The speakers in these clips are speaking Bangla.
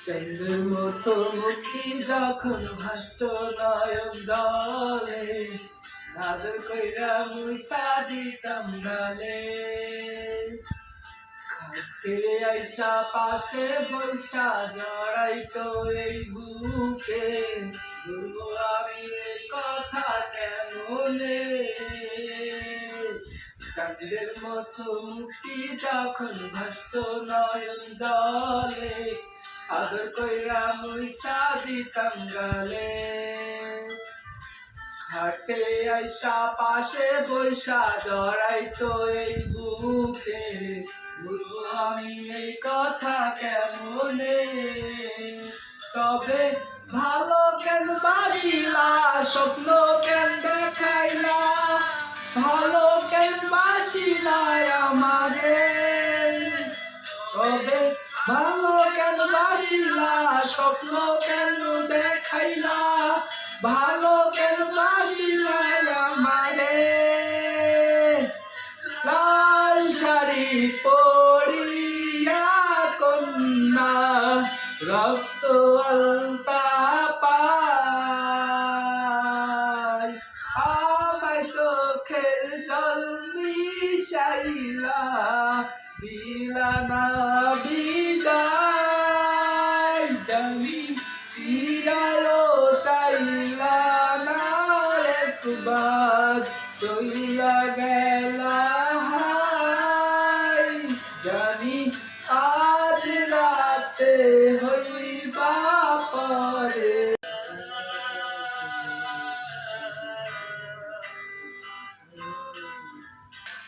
চন্দ্রের মতো মুক্তি যখন ভাসত নয়ন জলে, আদর কইরা মুইসা দিতাম গালে। খাটে আইসা পাশে বৈশা জড়াইতো এই বুকে, বলবো আমি এই কথা কেমনে। চাঁদের মতো মুক্তি যখন ভাসত নয়ন জলে, আদর কইরা মুইসা দিতাম গালে। খাটে আইসা পাশে বৈশা জড়াইতো এই বুকে, বলবো আমি এই কথা কেমনে। তবে ভালো কেন বাসিলা, স্বপ্ন কেন দেখাইলা, ভালো কেন বাসিলা আমারে। তবে ভালো কেন বাসিলা, স্বপ্ন কেন দেখাইলা, ভালো কেন বাসিলা আমারে। লাল শাড়ি পরিয়া কন্যা, রক্ত আলতা পায়, আমায় চোখের জল মিশাইলা, দিলা না বিদায়। জানি ফিরায়ও চাইলা না একবার, চইলা গেলা হায়। জানি আজ রাতে হইবা পরে।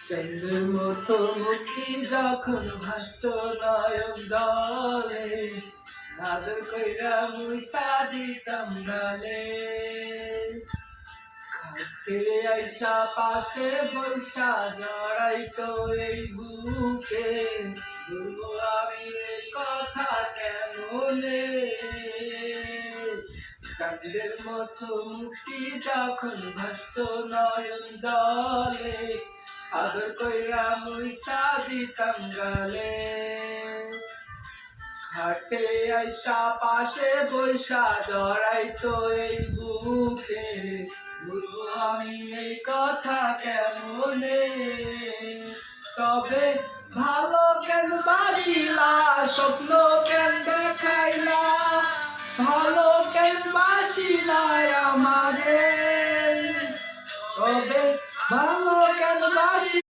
চন্দ্রের মতো মুক্তি যখন ভাসত নয়ন জলে, আদর কইরা মুইসা দিতাম গালে। খাটে আইসা পাশে বৈশা জড়াইতো এই বুকে, বলবো আমি এই কথা কেমনে। চাঁদের মতো মুক্তি যখন ভাসত নয়ন জলে, আদর কইরা মুইসা দিতাম গালে। খাটে আইসা পাশে বৈশা জড়াইতো এই বুকে, বলবো আমি এই কথা কেমনে। তবে ভালো কেন বাসিলা, স্বপ্ন কেন দেখাইলা, ভালো কেন বাসিলা আমারে।